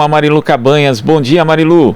programa, Marilu Cabanhas. Bom dia, Marilu.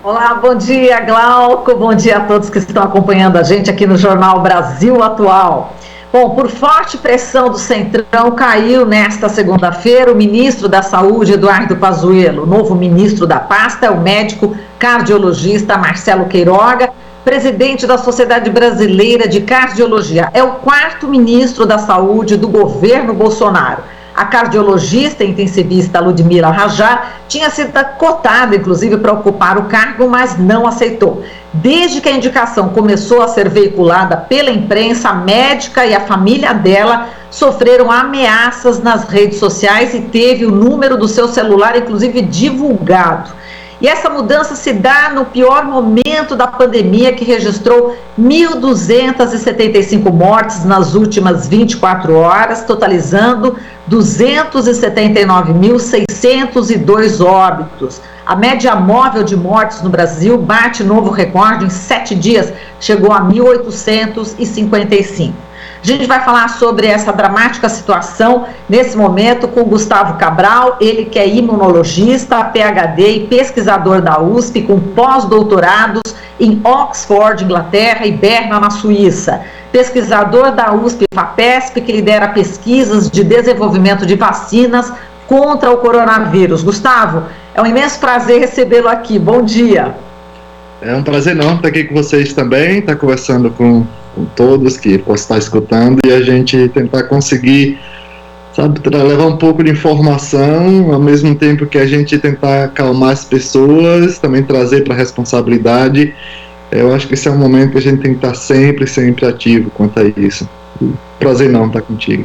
Olá, bom dia, Glauco. Bom dia a todos que estão acompanhando a gente aqui no Jornal Brasil Atual. Bom, por forte pressão do Centrão, caiu nesta segunda-feira o ministro da Saúde, Eduardo Pazuello. O novo ministro da pasta é o médico cardiologista Marcelo Queiroga, presidente da Sociedade Brasileira de Cardiologia. É o 4º ministro da Saúde do governo Bolsonaro. A cardiologista intensivista Ludmila Rajá tinha sido cotada, inclusive, para ocupar o cargo, mas não aceitou. Desde que a indicação começou a ser veiculada pela imprensa, a médica e a família dela sofreram ameaças nas redes sociais e teve o número do seu celular, inclusive, divulgado. E essa mudança se dá no pior momento da pandemia, que registrou 1.275 mortes nas últimas 24 horas, totalizando 279.602 óbitos. A média móvel de mortes no Brasil bate novo recorde em 7 dias, chegou a 1.855. A gente vai falar sobre essa dramática situação nesse momento com o Gustavo Cabral, ele que é imunologista, PhD e pesquisador da USP, com pós-doutorados em Oxford, Inglaterra, e Berna, na Suíça. Pesquisador da USP FAPESP, que lidera pesquisas de desenvolvimento de vacinas contra o coronavírus. Gustavo, é um imenso prazer recebê-lo aqui. Bom dia. É um prazer enorme estar aqui com vocês também, estar conversando com todos que possam estar escutando e a gente tentar conseguir, sabe, levar um pouco de informação, ao mesmo tempo que a gente tentar acalmar as pessoas, também trazer para a responsabilidade. Eu acho que esse é um momento que a gente tem que estar sempre ativo quanto a isso. Prazer enorme estar contigo.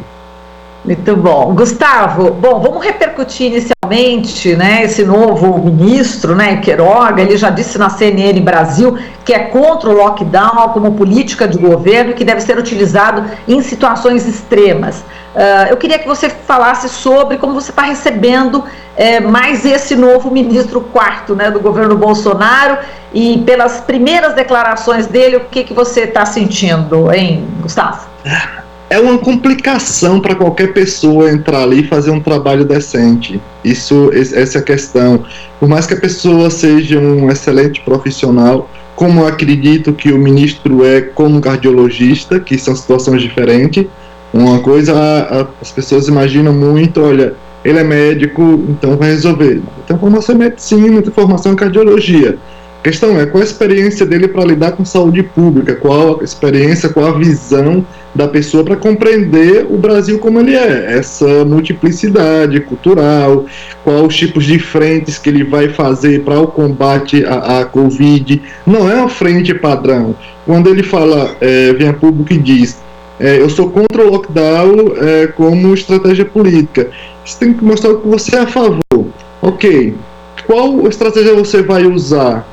Muito bom. Gustavo, vamos repercutir inicialmente, né, esse novo ministro, né, Queiroga. Ele já disse na CNN Brasil que é contra o lockdown como política de governo e que deve ser utilizado em situações extremas. Eu queria que você falasse sobre como você está recebendo mais esse novo ministro 4º, né, do governo Bolsonaro, e pelas primeiras declarações dele, o que você está sentindo, hein, Gustavo? É uma complicação para qualquer pessoa entrar ali e fazer um trabalho decente. Essa é a questão. Por mais que a pessoa seja um excelente profissional, como eu acredito que o ministro é como cardiologista, que são situações diferentes, uma coisa as pessoas imaginam muito, olha, ele é médico, então vai resolver. Tem formação em medicina, tem formação em cardiologia. A questão é qual a experiência dele para lidar com saúde pública, qual a experiência, qual a visão da pessoa para compreender o Brasil como ele é, essa multiplicidade cultural, quais os tipos de frentes que ele vai fazer para o combate à Covid. Não é uma frente padrão. Quando ele fala, vem a público e diz, eu sou contra o lockdown como estratégia política, você tem que mostrar que você é a favor. Ok, qual estratégia você vai usar?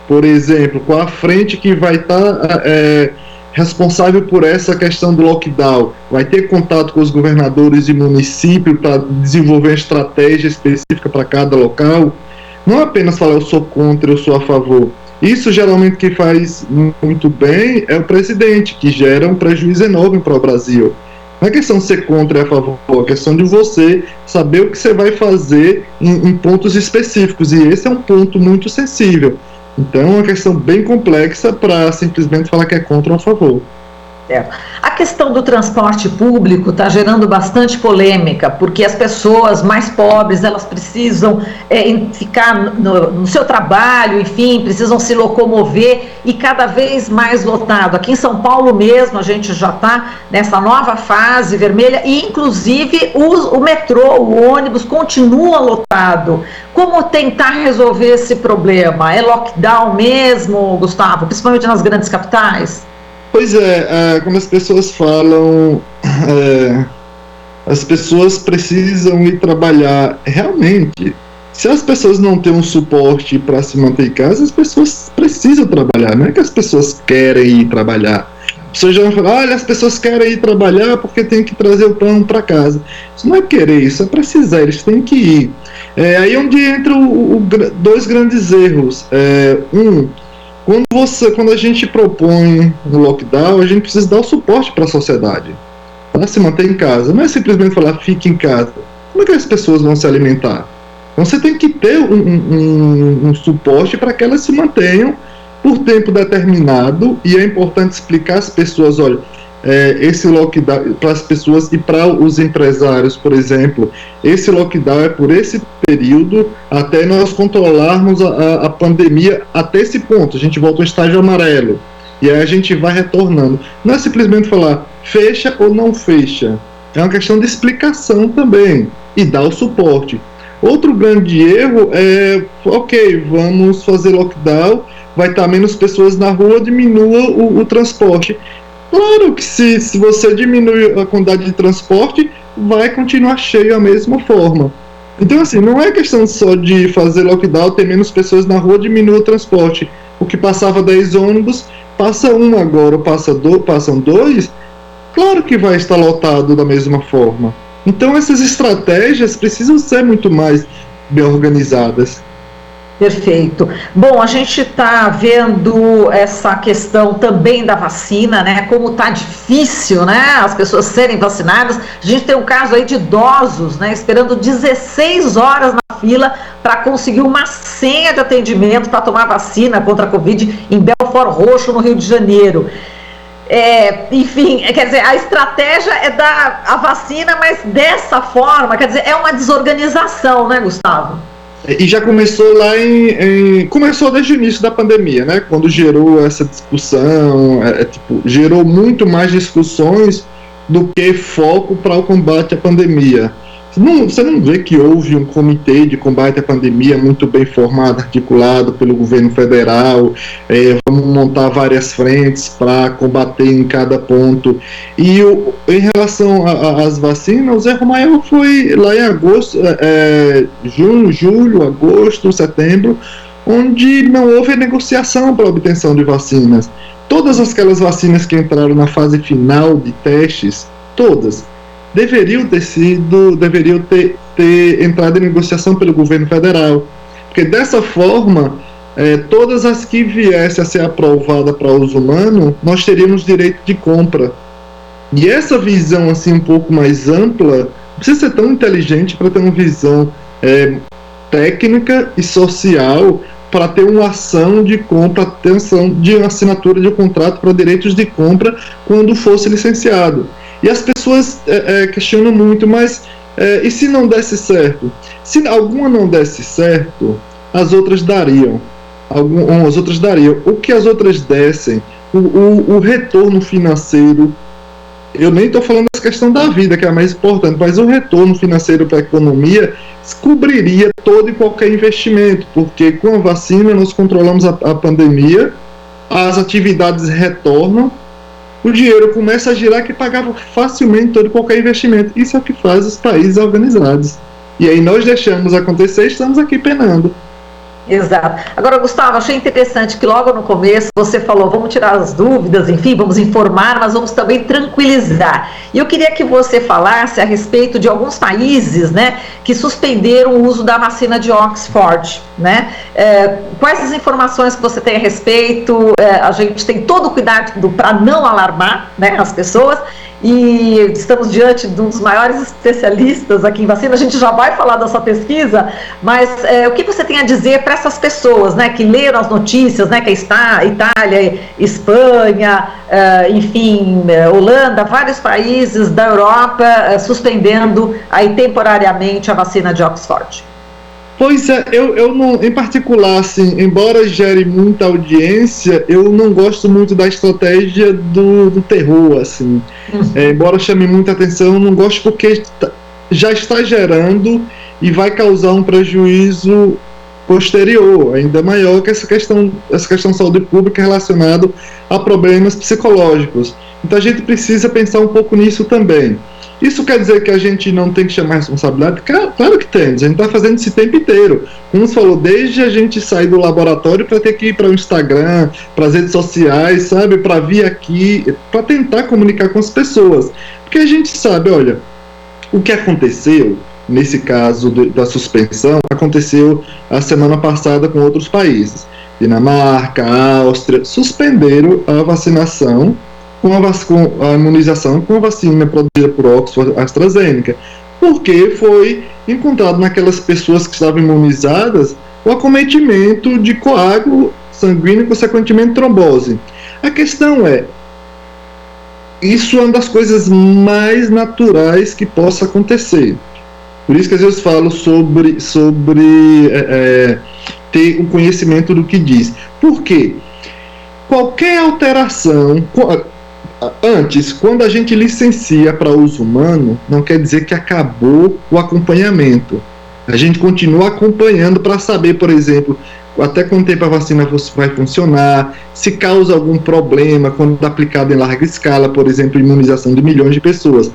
Por exemplo, qual a frente que vai estar responsável por essa questão do lockdown? Vai ter contato com os governadores de município para desenvolver uma estratégia específica para cada local? Não apenas falar eu sou contra, eu sou a favor. Isso geralmente quem faz muito bem é o presidente, que gera um prejuízo enorme para o Brasil. Não é questão de ser contra e a favor, é questão de você saber o que você vai fazer em pontos específicos, e esse é um ponto muito sensível. Então é uma questão bem complexa para simplesmente falar que é contra ou a favor. A questão do transporte público está gerando bastante polêmica, porque as pessoas mais pobres, elas precisam ficar no seu trabalho, enfim, precisam se locomover, e cada vez mais lotado. Aqui em São Paulo mesmo, a gente já está nessa nova fase vermelha, e inclusive o metrô, o ônibus continua lotado. Como tentar resolver esse problema? É lockdown mesmo, Gustavo, principalmente nas grandes capitais? Pois como as pessoas falam, as pessoas precisam ir trabalhar. Realmente, se as pessoas não têm um suporte para se manter em casa, as pessoas precisam trabalhar. Não é que as pessoas querem ir trabalhar. As pessoas já vão falar, olha, as pessoas querem ir trabalhar porque tem que trazer o pão para casa. Isso não é querer, isso é precisar, eles têm que ir. Aí onde entram dois grandes erros. Quando a gente propõe um lockdown, a gente precisa dar o suporte para a sociedade, para se manter em casa. Não é simplesmente falar, fique em casa. Como é que as pessoas vão se alimentar? Então você tem que ter um suporte para que elas se mantenham por tempo determinado, e é importante explicar às pessoas, olha, esse lockdown, para as pessoas e para os empresários, por exemplo, esse lockdown é por esse período até nós controlarmos a pandemia até esse ponto, a gente volta ao estágio amarelo, e aí a gente vai retornando. Não é simplesmente falar fecha ou não fecha, é uma questão de explicação também, e dar o suporte. Outro grande erro é, ok, vamos fazer lockdown, vai estar menos pessoas na rua, diminua o transporte. Claro que se você diminui a quantidade de transporte, vai continuar cheio da mesma forma. Então, assim, não é questão só de fazer lockdown, ter menos pessoas na rua, diminua o transporte. O que passava 10 ônibus, passa um agora, passam 2, claro que vai estar lotado da mesma forma. Então essas estratégias precisam ser muito mais bem organizadas. Perfeito. Bom, a gente está vendo essa questão também da vacina, né? Como está difícil, né? As pessoas serem vacinadas. A gente tem um caso aí de idosos, né? Esperando 16 horas na fila para conseguir uma senha de atendimento para tomar vacina contra a Covid em Belford Roxo, no Rio de Janeiro. Enfim, quer dizer, a estratégia é dar a vacina, mas dessa forma, quer dizer, é uma desorganização, né, Gustavo? E já começou lá começou desde o início da pandemia, né? Quando gerou essa discussão, gerou muito mais discussões do que foco para o combate à pandemia. Você não vê que houve um comitê de combate à pandemia muito bem formado, articulado pelo governo federal, vamos montar várias frentes para combater em cada ponto. E em relação às vacinas, o erro maior foi lá em agosto, junho, julho, agosto, setembro, onde não houve negociação para a obtenção de vacinas. Todas aquelas vacinas que entraram na fase final de testes, todas, deveriam ter entrado em negociação pelo governo federal, porque dessa forma, todas as que viessem a ser aprovadas para uso humano, nós teríamos direito de compra. E essa visão assim um pouco mais ampla, não precisa ser tão inteligente para ter uma visão técnica e social, para ter uma ação de compra, atenção de uma assinatura de um contrato para direitos de compra quando fosse licenciado. E as pessoas questionam muito, mas e se não desse certo? Se alguma não desse certo, as outras dariam. O que as outras dessem, o retorno financeiro, eu nem estou falando dessa questão da vida, que é a mais importante, mas o retorno financeiro para a economia cobriria todo e qualquer investimento, porque com a vacina nós controlamos a pandemia, as atividades retornam, o dinheiro começa a girar, que pagava facilmente todo e qualquer investimento. Isso é o que faz os países organizados. E aí nós deixamos acontecer e estamos aqui penando. Exato. Agora, Gustavo, achei interessante que logo no começo você falou, vamos tirar as dúvidas, enfim, vamos informar, mas vamos também tranquilizar. E eu queria que você falasse a respeito de alguns países, né, que suspenderam o uso da vacina de Oxford, né? Quais as informações que você tem a respeito? A gente tem todo o cuidado para não alarmar, né, as pessoas, e estamos diante de um dos maiores especialistas aqui em vacina. A gente já vai falar da sua pesquisa, mas o que você tem a dizer para essas pessoas, né, que leram as notícias, né, que está Itália, Espanha, enfim, Holanda, vários países da Europa suspendendo aí temporariamente a vacina de Oxford? Pois é, eu não, em particular, assim, embora gere muita audiência, eu não gosto muito da estratégia do terror, assim. Embora chame muita atenção, eu não gosto porque já está gerando e vai causar um prejuízo posterior, ainda maior que essa questão de saúde pública relacionada a problemas psicológicos. Então a gente precisa pensar um pouco nisso também. Isso quer dizer que a gente não tem que chamar responsabilidade? Claro que temos, a gente está fazendo esse tempo inteiro. Como você falou, desde a gente sair do laboratório para ter que ir para o Instagram, para as redes sociais, sabe, para vir aqui, para tentar comunicar com as pessoas. Porque a gente sabe, olha, o que aconteceu, nesse caso da suspensão, aconteceu a semana passada com outros países. Dinamarca, Áustria, suspenderam a vacinação com a imunização com a vacina produzida por Oxford AstraZeneca. porque foi encontrado naquelas pessoas que estavam imunizadas o acometimento de coágulo sanguíneo e, consequentemente, trombose. A questão é, isso é uma das coisas mais naturais que possa acontecer. Por isso que às vezes falo sobre ter o conhecimento do que diz. Por quê? Qualquer alteração... Antes, quando a gente licencia para uso humano, não quer dizer que acabou o acompanhamento. A gente continua acompanhando para saber, por exemplo, até quanto tempo a vacina vai funcionar, se causa algum problema quando aplicada em larga escala, por exemplo, imunização de milhões de pessoas.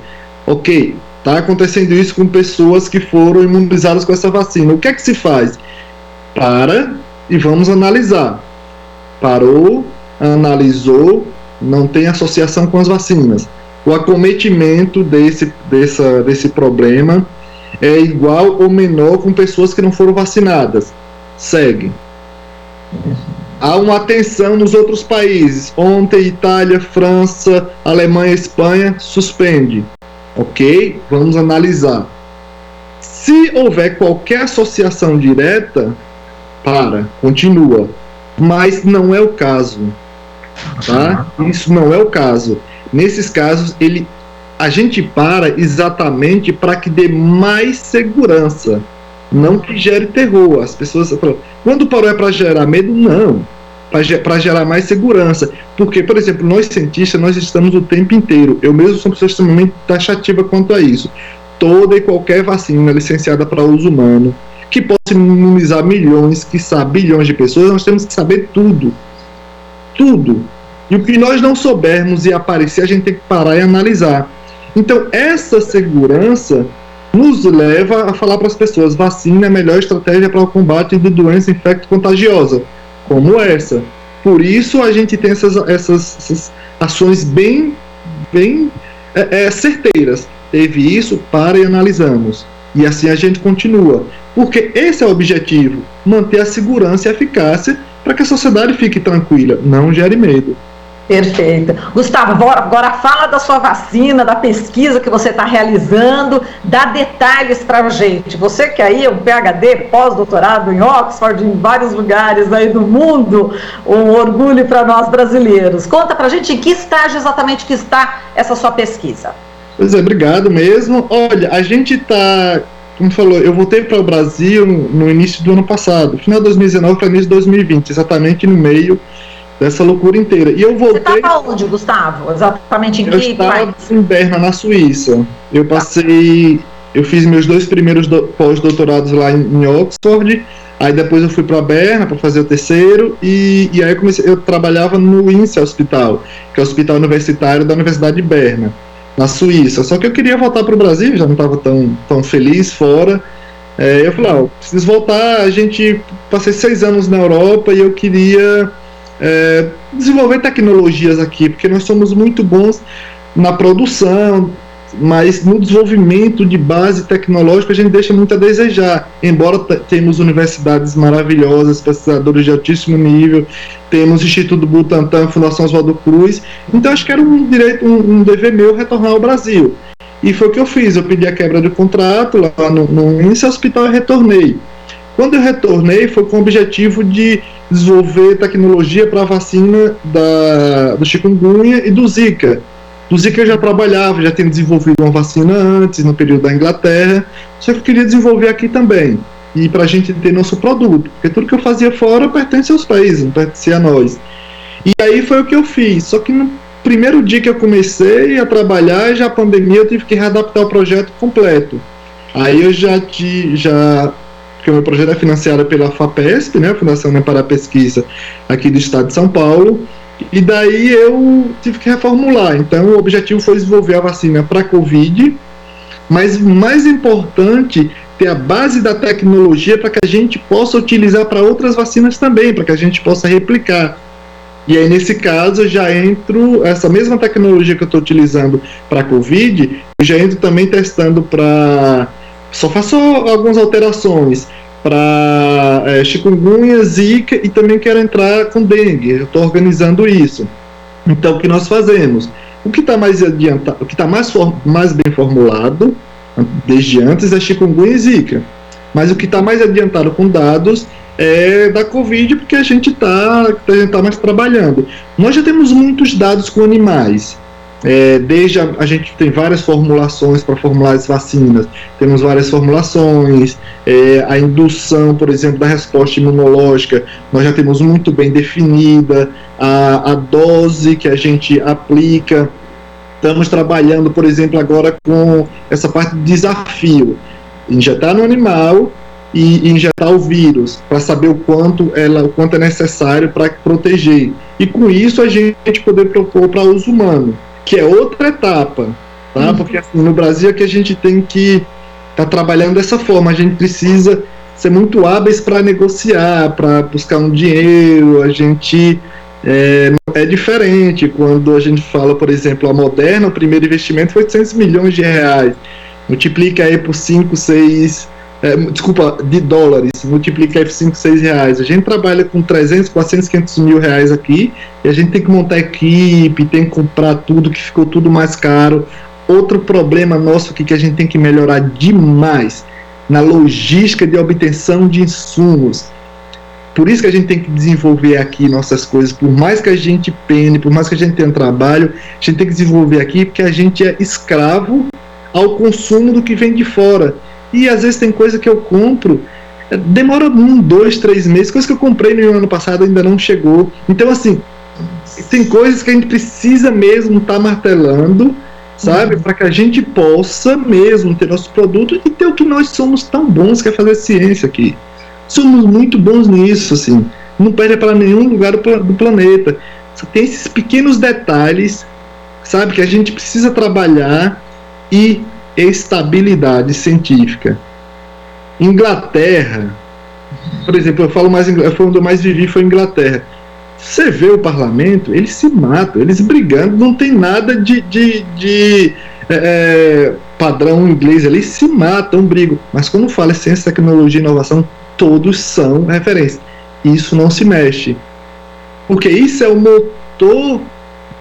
Ok, está acontecendo isso com pessoas que foram imunizadas com essa vacina. O que é que se faz? Para e vamos analisar. Parou, analisou, não tem associação com as vacinas. O acometimento desse problema é igual ou menor com pessoas que não foram vacinadas. Segue. Há uma atenção nos outros países. Ontem, Itália, França, Alemanha, Espanha, suspende. Ok? Vamos analisar. Se houver qualquer associação direta, continua. Mas não é o caso. Tá? Isso não é o caso. Nesses casos, a gente para exatamente para que dê mais segurança, não que gere terror. As pessoas falam, quando parou é para gerar medo? Não, para gerar mais segurança. Porque, por exemplo, nós cientistas, nós estamos o tempo inteiro, eu mesmo sou uma pessoa extremamente taxativa quanto a isso. Toda e qualquer vacina licenciada para uso humano, que possa imunizar milhões, quiçá bilhões de pessoas, nós temos que saber tudo. E o que nós não soubermos e aparecer, a gente tem que parar e analisar. Então, essa segurança nos leva a falar para as pessoas, vacina é a melhor estratégia para o combate de doença infecto-contagiosa, como essa. Por isso, a gente tem essas ações bem certeiras. Teve isso, para e analisamos. E assim a gente continua. Porque esse é o objetivo, manter a segurança e a eficácia para que a sociedade fique tranquila, não gere medo. Perfeito. Gustavo, agora fala da sua vacina, da pesquisa que você está realizando, dá detalhes para a gente. Você que aí é um PhD, pós-doutorado em Oxford, em vários lugares aí do mundo, um orgulho para nós brasileiros. Conta para a gente em que estágio exatamente que está essa sua pesquisa. Pois é, obrigado mesmo. Olha, a gente está, como falou, eu voltei para o Brasil no início do ano passado, final de 2019 para início de 2020, exatamente no meio dessa loucura inteira. E eu voltei... Você estava onde, Gustavo? Exatamente em que país? Eu estava em Berna, na Suíça. Eu fiz meus 2 primeiros pós-doutorados lá em Oxford, aí depois eu fui para Berna para fazer o terceiro, e aí eu trabalhava no INSE Hospital, que é o hospital universitário da Universidade de Berna, na Suíça. Só que eu queria voltar para o Brasil, já não estava tão feliz fora. Eu falei, preciso voltar. Passei 6 anos na Europa e eu queria desenvolver tecnologias aqui, porque nós somos muito bons na produção, mas no desenvolvimento de base tecnológica a gente deixa muito a desejar, embora temos universidades maravilhosas, pesquisadores de altíssimo nível, temos o Instituto Butantan, Fundação Oswaldo Cruz. Então acho que era um dever meu retornar ao Brasil, e foi o que eu fiz. Eu pedi a quebra de contrato lá no INSE Hospital e retornei. Quando eu retornei, foi com o objetivo de desenvolver tecnologia para a vacina do chikungunya e do Zika. Do Zika eu já trabalhava, já tinha desenvolvido uma vacina antes, no período da Inglaterra, só que eu queria desenvolver aqui também, e para a gente ter nosso produto, porque tudo que eu fazia fora pertence aos países, não pertence a nós. E aí foi o que eu fiz, só que no primeiro dia que eu comecei a trabalhar, já a pandemia, eu tive que readaptar o projeto completo. Aí eu porque o meu projeto é financiado pela FAPESP, né, Fundação para a Pesquisa aqui do estado de São Paulo, e daí eu tive que reformular. Então o objetivo foi desenvolver a vacina para Covid, mas o mais importante, ter a base da tecnologia para que a gente possa utilizar para outras vacinas também, para que a gente possa replicar. E aí nesse caso eu já entro, essa mesma tecnologia que eu estou utilizando para Covid, eu já entro também testando para... Só faço algumas alterações para chikungunya, zika, e também quero entrar com dengue. Eu estou organizando isso. Então, o que nós fazemos? O que está mais adiantado, o que está mais bem formulado, desde antes da chikungunya e zika. Mas o que está mais adiantado com dados é da Covid, porque a gente está mais trabalhando. Nós já temos muitos dados com animais. Desde a gente tem várias formulações para formular as vacinas, temos várias formulações, a indução, por exemplo, da resposta imunológica, nós já temos muito bem definida, a dose que a gente aplica. Estamos trabalhando, por exemplo, agora com essa parte de desafio, injetar no animal e injetar o vírus, para saber o quanto é necessário para proteger, e com isso a gente poder propor para uso humano, que é outra etapa, tá? Porque assim, no Brasil é que a gente tem que estar trabalhando dessa forma, a gente precisa ser muito hábeis para negociar, para buscar um dinheiro, a gente é diferente quando a gente fala, por exemplo, a Moderna, o primeiro investimento foi 800 milhões de reais, multiplica aí por 5, 6, de dólares, multiplica aí por 5, 6 reais, a gente trabalha com 300, 400, 500 mil reais aqui, e a gente tem que montar equipe, tem que comprar tudo, que ficou tudo mais caro. Outro problema nosso aqui que a gente tem que melhorar demais, na logística de obtenção de insumos. Por isso que a gente tem que desenvolver aqui nossas coisas, por mais que a gente pene, por mais que a gente tenha trabalho, a gente tem que desenvolver aqui, porque a gente é escravo ao consumo do que vem de fora. E às vezes tem coisa que eu compro, demora 1, 2, 3 meses, coisa que eu comprei no ano passado ainda não chegou. Então assim, tem coisas que a gente precisa mesmo estar martelando, sabe, para que a gente possa mesmo ter nosso produto e ter o que nós somos tão bons, que é fazer ciência aqui. Somos muito bons nisso, assim, não perde para nenhum lugar do planeta. Só tem esses pequenos detalhes, sabe, que a gente precisa trabalhar, e estabilidade científica. Inglaterra, por exemplo, eu falo mais inglês, foi onde eu mais vivi, foi Inglaterra. Você vê o parlamento, eles se matam, eles brigando, não tem nada de padrão inglês, eles se matam, brigam. Mas quando fala em ciência, tecnologia e inovação, todos são referência. Isso não se mexe. Porque isso é o motor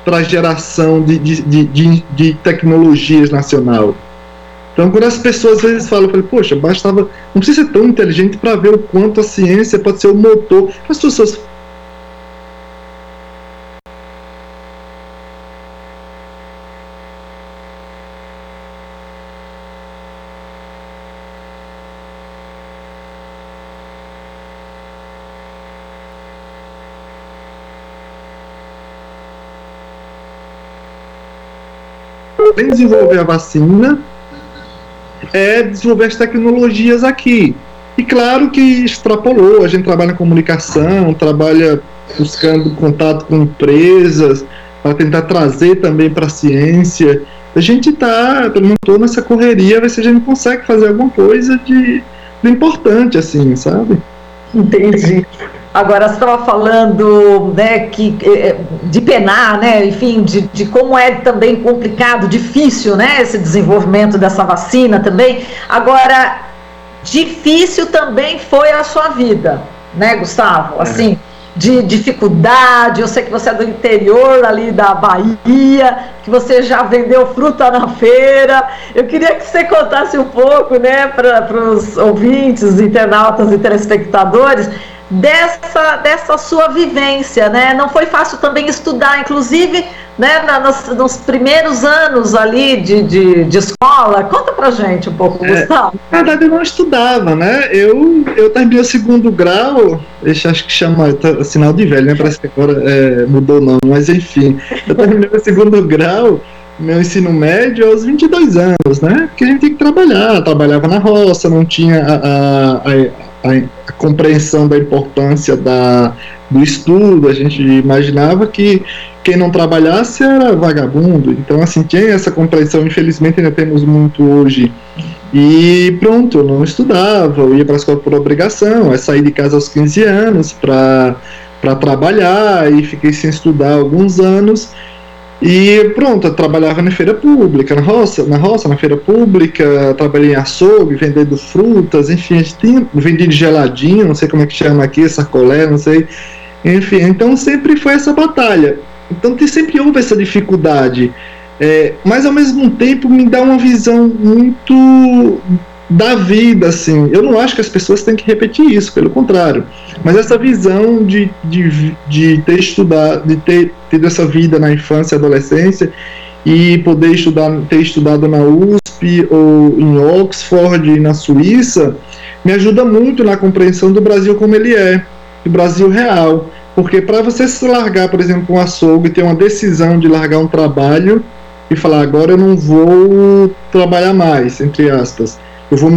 para a geração de tecnologias nacional. Então, quando as pessoas às vezes falam, poxa, bastava, não precisa ser tão inteligente para ver o quanto a ciência pode ser o motor. As pessoas desenvolver a vacina, desenvolver as tecnologias aqui. E claro que extrapolou, a gente trabalha em comunicação, trabalha buscando contato com empresas, para tentar trazer também para a ciência. A gente está, pelo menos, nessa correria, ver se a gente consegue fazer alguma coisa de importante, assim, sabe? Entendi. Agora, você estava falando, né, de penar, né, enfim, de como é também complicado, difícil, né, esse desenvolvimento dessa vacina também. Agora, difícil também foi a sua vida, né, Gustavo? Assim, de dificuldade, eu sei que você é do interior ali da Bahia, que você já vendeu fruta na feira. Eu queria que você contasse um pouco, né, para os ouvintes, internautas e telespectadores, dessa sua vivência, né? Não foi fácil também estudar, inclusive, né, nos primeiros anos ali de escola. Conta pra gente um pouco, Gustavo. Na verdade, eu não estudava, né? Eu terminei o 2º grau, acho que chama sinal de velho, né? Parece que agora mudou o nome, mas enfim. Eu terminei o 2º grau, meu ensino médio, aos 22 anos, né? Porque a gente tem que trabalhava na roça, não tinha a compreensão da importância do estudo. A gente imaginava que quem não trabalhasse era vagabundo. Então, assim, tinha essa compreensão. Infelizmente, ainda temos muito hoje. E pronto, eu não estudava, eu ia para a escola por obrigação. Eu saí de casa aos 15 anos para trabalhar, e fiquei sem estudar alguns anos. E pronto, eu trabalhava na feira pública, na roça, na feira pública, trabalhei em açougue, vendendo frutas, enfim, a gente vendia de geladinho, não sei como é que chama aqui, sacolé, não sei, enfim, então sempre foi essa batalha. Então sempre houve essa dificuldade. mas ao mesmo tempo me dá uma visão muito da vida, assim. Eu não acho que as pessoas têm que repetir isso, pelo contrário. Mas essa visão de ter estudado, de ter tido essa vida na infância e adolescência e poder ter estudado na USP ou em Oxford, na Suíça, me ajuda muito na compreensão do Brasil como ele é, do Brasil real. Porque para você se largar, por exemplo, um açougue e ter uma decisão de largar um trabalho e falar, agora eu não vou trabalhar mais, entre aspas, eu vou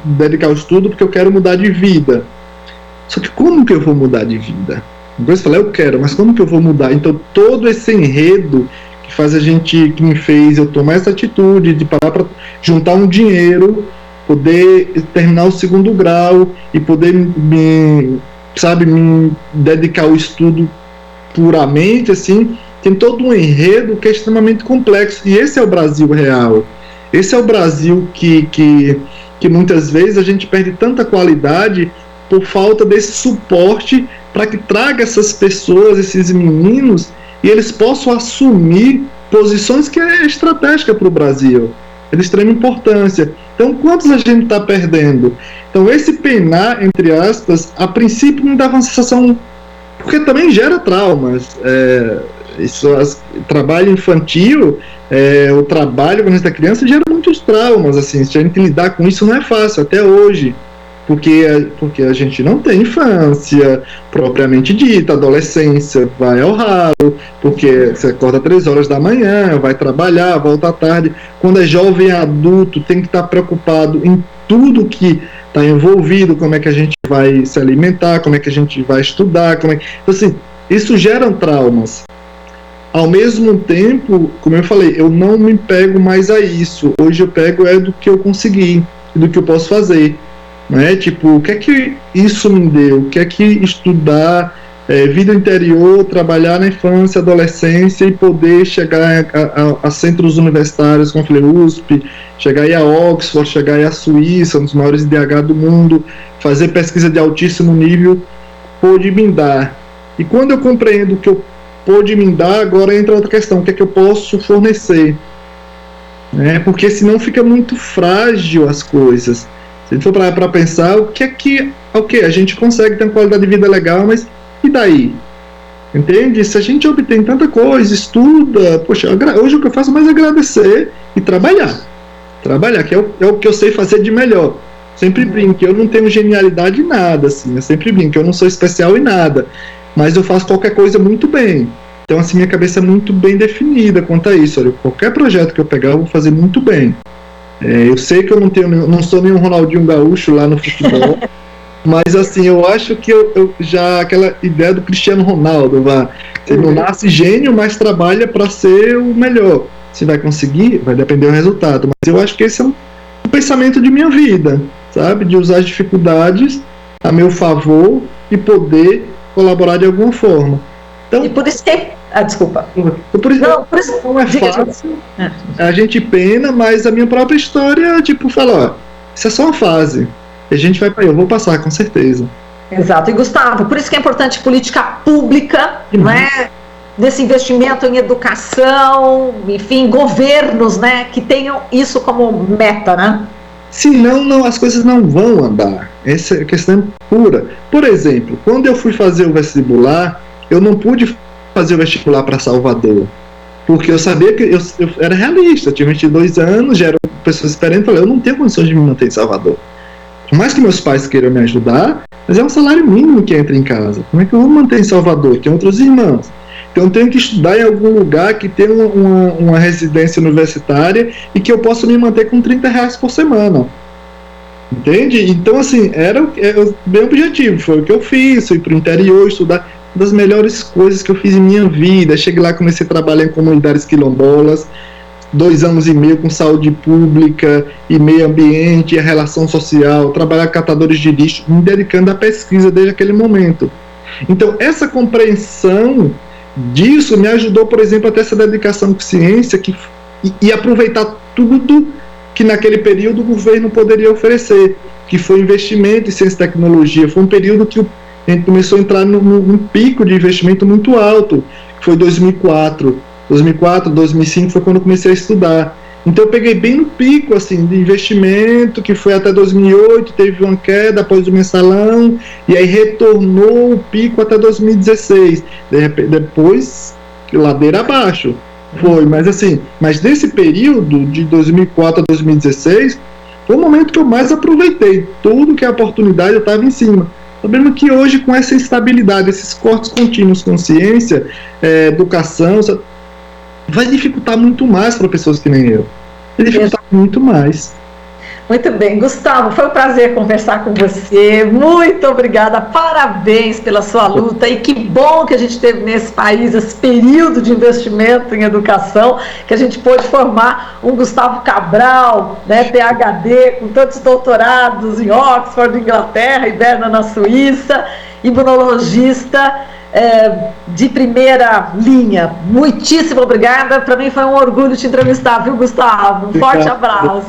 dedicar ao estudo porque eu quero mudar de vida. Só que como que eu vou mudar de vida? Depois eu falei, eu quero, mas como que eu vou mudar? Então todo esse enredo que me fez eu tomar essa atitude de parar para juntar um dinheiro, poder terminar o 2º grau e poder me dedicar ao estudo puramente, assim, tem todo um enredo que é extremamente complexo, e esse é o Brasil real. Esse é o Brasil que muitas vezes a gente perde tanta qualidade por falta desse suporte para que traga essas pessoas, esses meninos, e eles possam assumir posições que é estratégica para o Brasil, é de extrema importância. Então, quantos a gente está perdendo? Então, esse penar, entre aspas, a princípio me dava uma sensação, porque também gera traumas. Trabalho infantil, o trabalho quando a gente é criança gera muitos traumas, assim, se a gente lidar com isso não é fácil, até hoje. Porque a gente não tem infância propriamente dita, adolescência vai ao ralo, porque você acorda 3 horas da manhã, vai trabalhar, volta à tarde. Quando é jovem e adulto, tem que estar preocupado em tudo que está envolvido, como é que a gente vai se alimentar, como é que a gente vai estudar, Então, assim, isso gera traumas. Ao mesmo tempo, como eu falei, eu não me pego mais a isso. Hoje eu pego do que eu consegui, do que eu posso fazer. Né? Tipo, o que é que isso me deu? O que é que estudar, vida interior, trabalhar na infância, adolescência e poder chegar a centros universitários, como eu falei, USP, chegar aí a Oxford, chegar aí a Suíça, um dos maiores IDH do mundo, fazer pesquisa de altíssimo nível, pôde me dar. E quando eu compreendo que eu pôde me dar, agora entra outra questão, o que é que eu posso fornecer? Porque senão fica muito frágil as coisas. Se a gente for para pensar, a gente consegue ter uma qualidade de vida legal, mas e daí? Entende? Se a gente obtém tanta coisa, estuda, poxa, hoje o que eu faço mais é agradecer e trabalhar. Trabalhar, que é o que eu sei fazer de melhor. Sempre brinco, eu não tenho genialidade em nada, assim, eu sempre brinco, eu não sou especial em nada, mas eu faço qualquer coisa muito bem. Então, assim, minha cabeça é muito bem definida quanto a isso. Olha, qualquer projeto que eu pegar, eu vou fazer muito bem. Eu sei que eu não sou nenhum Ronaldinho Gaúcho lá no futebol, mas assim, eu acho que eu já aquela ideia do Cristiano Ronaldo, você não nasce gênio, mas trabalha para ser o melhor. Se vai conseguir, vai depender do resultado, mas eu acho que esse é um pensamento de minha vida, sabe? De usar as dificuldades a meu favor e poder colaborar de alguma forma. Então, e por isso que... desculpa. Por isso não é fácil. A gente pena, mas a minha própria história, fala, isso é só uma fase. A gente eu vou passar, com certeza. Exato. E Gustavo, por isso que é importante política pública, né? Desse investimento em educação, enfim, governos, né? Que tenham isso como meta, né? Senão, as coisas não vão andar. Essa é a questão pura. Por exemplo, quando eu fui fazer o vestibular, eu não pude fazer o vestibular para Salvador, porque eu sabia que eu era realista, eu tinha 22 anos, já era pessoas experientes, eu não tenho condições de me manter em Salvador. Por mais que meus pais queiram me ajudar, mas é um salário mínimo que entra em casa. Como é que eu vou manter em Salvador? Tem outros irmãos. Então eu tenho que estudar em algum lugar que tenha uma residência universitária e que eu possa me manter com R$30 por semana. Entende? Então, assim, era bem objetivo, foi o que eu fiz, fui para o interior estudar. Uma das melhores coisas que eu fiz em minha vida. Cheguei lá, comecei a trabalhar em comunidades quilombolas, 2 anos e meio com saúde pública e meio ambiente e a relação social, trabalhar com catadores de lixo, me dedicando à pesquisa desde aquele momento. Então, essa compreensão disso me ajudou, por exemplo, a ter essa dedicação com ciência e aproveitar tudo que naquele período o governo poderia oferecer, que foi investimento em ciência e tecnologia. Foi um período que a gente começou a entrar num pico de investimento muito alto, que foi 2004. 2004, 2005 foi quando eu comecei a estudar. Então eu peguei bem no pico assim, de investimento, que foi até 2008, teve uma queda após o mensalão, e aí retornou o pico até 2016. Depois, ladeira abaixo. Foi, mas assim, nesse período de 2004 a 2016, foi o momento que eu mais aproveitei. Tudo que a oportunidade eu estava em cima. Sabendo que hoje, com essa instabilidade, esses cortes contínuos com ciência, educação, vai dificultar muito mais para pessoas que nem eu. Vai dificultar muito mais. Muito bem, Gustavo, foi um prazer conversar com você, muito obrigada, parabéns pela sua luta, e que bom que a gente teve nesse país esse período de investimento em educação, que a gente pôde formar um Gustavo Cabral, né, PhD, com tantos doutorados em Oxford, Inglaterra, e Berna na Suíça, imunologista, de primeira linha. Muitíssimo obrigada, para mim foi um orgulho te entrevistar, viu, Gustavo? Um forte abraço.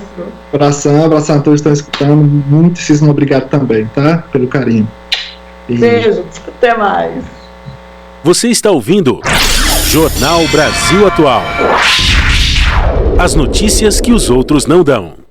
Abração a todos que estão escutando, muitíssimo obrigado também, tá? Pelo carinho. Beijo, até mais. Você está ouvindo Jornal Brasil Atual. As notícias que os outros não dão.